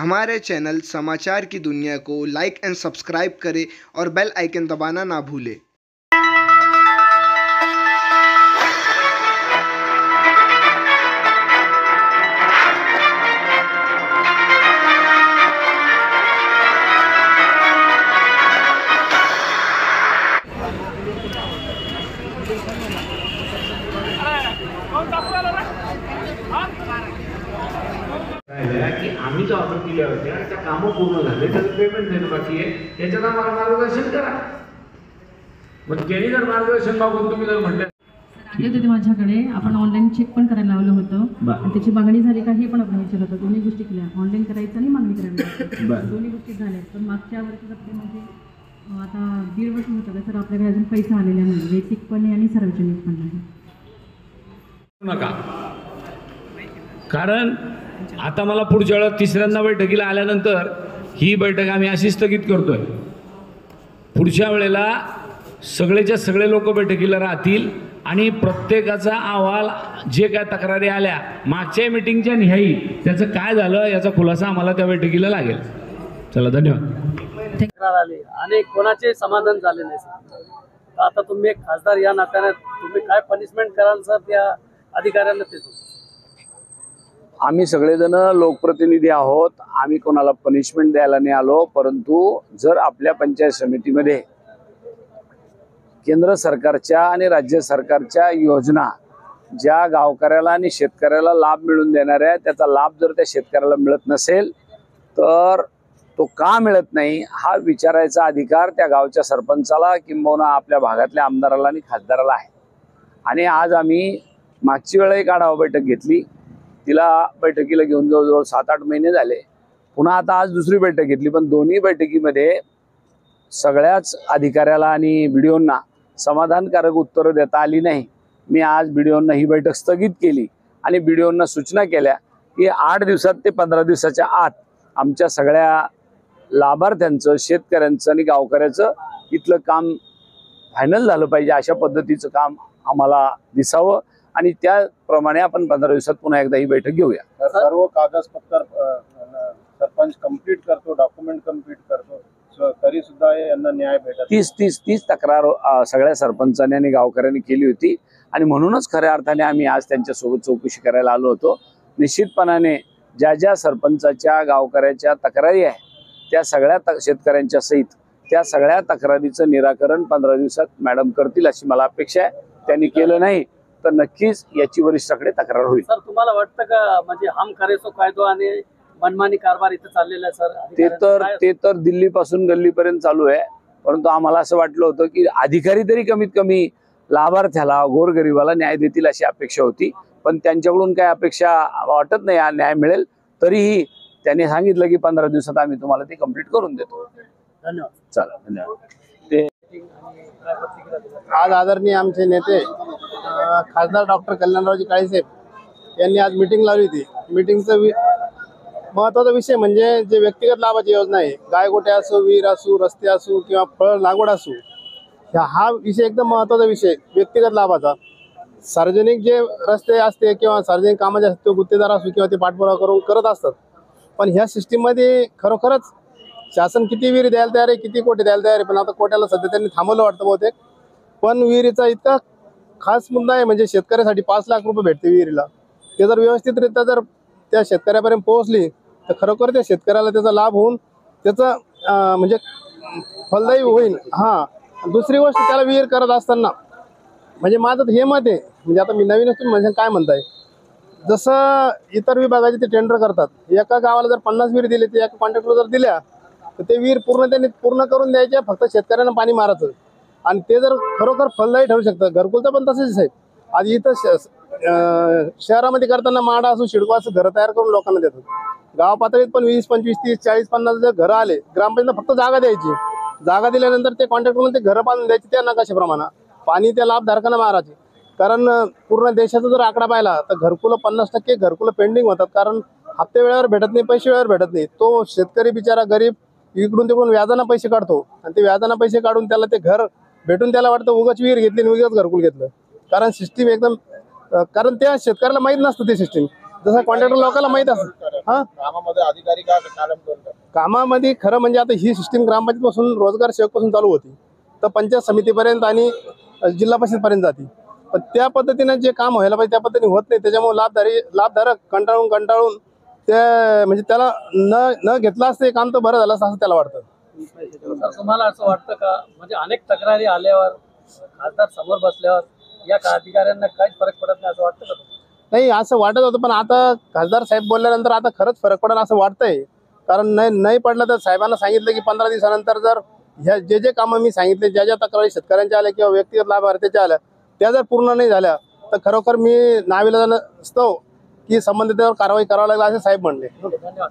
हमारे चैनल समाचार की दुनिया को लाइक एंड सब्सक्राइब करें और बेल आइकन दबाना ना भूलें। की आम्ही जो ऑफर केले होते आणि त्या कामं पूर्ण झाले त्याचं पेमेंट देणं बाकी आहे त्याच्यात आम्हाला मार्गदर्शन करा। मग त्यांनी जर मार्गदर्शन मागून तुम्ही जर म्हटलं आले होते माझ्याकडे, आपण ऑनलाईन चेक पण करायला लावलं होतं आणि त्याची मागणी झाली का हे पण आपण विचारलं होतं। दोन्ही गोष्टी केल्या, ऑनलाईन करायचं आणि मागणी करायला, दोन्ही गोष्टी झाल्या। पण मागच्या वर्षी म्हणजे आता 1.5 वर्ष होतं का सर, आपल्याकडे अजून पैसा आलेला नाही, वैयक्तिकपणे आणि सार्वजनिक पण नाही। नका, कारण आता मला पुढच्या वेळेला तिसऱ्यांदा बैठकीला आल्यानंतर ही बैठक आम्ही अशी स्थगित करतोय। पुढच्या वेळेला सगळेच्या सगळे लोक बैठकीला राहतील आणि प्रत्येकाचा अहवाल जे काय तक्रारी आल्या मागच्या मीटिंगच्या निहाई त्याचं काय झालं याचा खुलासा आम्हाला त्या बैठकीला लागेल। चला, धन्यवाद। तक्रार आली आणि कोणाचे समाधान झाले नाही सर। आता तुम्ही एक खासदार या नात्याने तुम्ही काय पनिशमेंट कराल सर त्या अधिकाऱ्यांना? ते आम्ही सगळेजण लोकप्रतिनिधी आहोत, आम्ही कोणाला पनिशमेंट द्यायला नाही आलो। परंतु जर आपल्या पंचायत समितीमध्ये केंद्र सरकारच्या आणि राज्य सरकारच्या योजना ज्या गावकऱ्याला आणि शेतकऱ्याला लाभ मिळवून देणाऱ्या, त्याचा लाभ जर त्या शेतकऱ्याला मिळत नसेल तर तो का मिळत नाही हा विचारायचा अधिकार त्या गावच्या सरपंचाला किंबहुना आपल्या भागातल्या आमदाराला आणि खासदाराला आहे। आणि आज आम्ही मागची वेळा एक आढावा बैठक घेतली, तिला बैठकीला घेऊन जवळजवळ 7-8 महिने झाले। पुन्हा आता आज दुसरी बैठक घेतली, पण दोन्ही बैठकीमध्ये सगळ्याच अधिकाऱ्याला आणि बीडीओंना समाधानकारक उत्तरं देता आली नाही। मी आज बीडीओंना ही बैठक स्थगित केली आणि बीडीओंना सूचना केल्या की 8 दिवसात ते 15 दिवसाच्या आत आमच्या सगळ्या लाभार्थ्यांचं, शेतकऱ्यांचं आणि गावकऱ्याचं इथलं काम फायनल झालं पाहिजे, अशा पद्धतीचं काम आम्हाला दिसावं आणि त्याप्रमाणे आपण 15 दिवसात पुन्हा एकदा ही बैठक घेऊया। सर्व कागदपत्र सरपंच कंप्लीट करतो, डॉक्युमेंट कंप्लीट करतो, तरी सुद्धा यांना न्याय भेटत 30 तक्रार सगळ्या सरपंचांनी आणि गावकऱ्यांनी केली होती आणि म्हणूनच खऱ्या अर्थाने आम्ही आज त्यांच्यासोबत चौकशी करायला आलो होतो। निश्चितपणाने ज्या ज्या सरपंचाच्या गावकऱ्याच्या तक्रारी आहे त्या सगळ्या शेतकऱ्यांच्या सहित त्या सगळ्या तक्रारीचं निराकरण 15 दिवसात मॅडम करतील अशी मला अपेक्षा आहे। त्यांनी केलं नाही तर नक्कीच याची वरिष्ठाकडे तक्रार होईल। सर, तुम्हाला वाटतं का म्हणजे हम करे सो कायदो आणि मनमानी कारभार इथं चाललेला आहे सर? ते तर दिल्लीपासून गल्लीपर्यंत चालू आहे, परंतु आम्हाला असं वाटलं होतं की अधिकारी तरी कमीत कमी लाभार्थ्याला, गोरगरिबाला न्याय देतील अशी अपेक्षा होती, पण त्यांच्याकडून काय अपेक्षा वाटत नाही न्याय मिळेल। तरीही त्यांनी सांगितलं की 15 दिवसात आम्ही तुम्हाला ते कंप्लीट करून देतो। धन्यवाद। चला, धन्यवाद। आज आदरणीय आमचे नेते खासदार डॉक्टर कल्याणरावजी काळेसाहेब यांनी आज मीटिंग लावली होती। मीटिंगचं महत्त्वाचा विषय म्हणजे जे व्यक्तिगत लाभाची योजना आहे, गायगोटे असो, विहीर असो, रस्ते असो किंवा फळ लागवड असो, हा विषय एकदम महत्त्वाचा विषय व्यक्तिगत लाभाचा। सार्वजनिक जे रस्ते असते किंवा सार्वजनिक कामाचे असते ते गुत्तेदार असो किंवा ते पाठपुरावा करून करत असतात, पण ह्या सिस्टीममध्ये खरोखरच शासन किती विहिरी द्यायला तयार आहे, किती कोटी द्यायला तयार आहे, पण आता कोट्याला सध्या त्यांनी थांबवलं वाटतं बहुतेक। पण विहिरीचा इतका खास मुद्दा आहे म्हणजे शेतकऱ्यासाठी 5 लाख रुपये भेटते विहिरीला, ते जर व्यवस्थितरित्या जर त्या शेतकऱ्यापर्यंत पोहोचली तर खरोखर त्या शेतकऱ्याला त्याचा लाभ होऊन त्याचं म्हणजे फलदायी होईल। हां, दुसरी गोष्ट त्याला विहीर करत असताना म्हणजे माझं हे मत आहे, म्हणजे आता मी नवीनच तुम्ही म्हणजे काय म्हणताय, जसं इतर विभागाचे ते टेंडर करतात, एका गावाला जर 50 विहीर दिली तर एका कॉन्ट्रॅक्टरला जर दिल्या तर ते विहीर त्यांनी पूर्ण करून द्यायचे, फक्त शेतकऱ्यांना पाणी मारायचं आणि ते जर खरोखर फलदायी ठरू शकतं। घरकुलचं पण तसंच आहे। आज इथं शहरामध्ये करताना माडा असो, शिडको असो घरं तयार करून लोकांना देतात। गाव पातळीत पण 20, 25, 30, 40, 50 जर घरं आले, ग्रामपंचायत फक्त जागा द्यायची, जागा दिल्यानंतर ते कॉन्ट्रॅक्टरला ते घरं बांधून द्यायची त्या नकाशाप्रमाणे, पाणी त्या लाभधारकांना मारायचे। कारण पूर्ण देशाचा जर आकडा पाहिला तर घरकुलं 50% घरकुलं पेंडिंग होतात, कारण हप्ते वेळेवर भेटत नाही, पैसे वेळेवर भेटत नाही। तो शेतकरी बिचारा गरीब इकडून तिकडून व्याजानं पैसे काढतो आणि ते व्याजानं पैसे काढून त्याला ते घर भेटून त्याला वाटतं उगाच विहीर घेतली आणि उगाच घरकुल घेतलं, कारण सिस्टीम एकदम, कारण त्या शेतकऱ्याला माहीत नसतं ते सिस्टीम। जसं कॉन्ट्रॅक्टर लोकांना माहित असतं हा कामामध्ये अधिकारी का कालम करतात? कामामध्ये खरं म्हणजे आता ही सिस्टीम ग्रामपंचायत पासून रोजगार सेवक पासून चालू होती तर पंचायत समितीपर्यंत आणि जिल्हा परिषद पर्यंत जाते. पण त्या पद्धतीने जे काम व्हायला पाहिजे त्या पद्धतीने होत नाही. त्याच्यामुळे लाभधारक कंटाळून ते म्हणजे त्याला न घेतला असतं हे काम तर बरं झालं असं त्याला वाटतं. तर तुम्हाला असं वाटतं का म्हणजे अनेक तक्रारी आल्यावर खासदार समोर बसल्यावर या अधिकाऱ्यांना काहीच फरक पडत नाही असं वाटतं का तुम्हाला? नाही असं वाटत होतं पण आता खासदार साहेब बोलल्यानंतर आता खरंच फरक पडेल असं वाटतंय. कारण नाही पडलं तर साहेबांना सांगितलं की 15 दिवसानंतर जर ह्या जे कामं मी सांगितले ज्या तक्रारी शेतकऱ्यांच्या आल्या किंवा व्यक्तिगत लाभार्थ्याच्या आल्या त्या जर पूर्ण नाही झाल्या तर खरोखर मी नाविलाजानं असतो की संबंधितांवर कारवाई करावी लागेल असे साहेब म्हणले. धन्यवाद.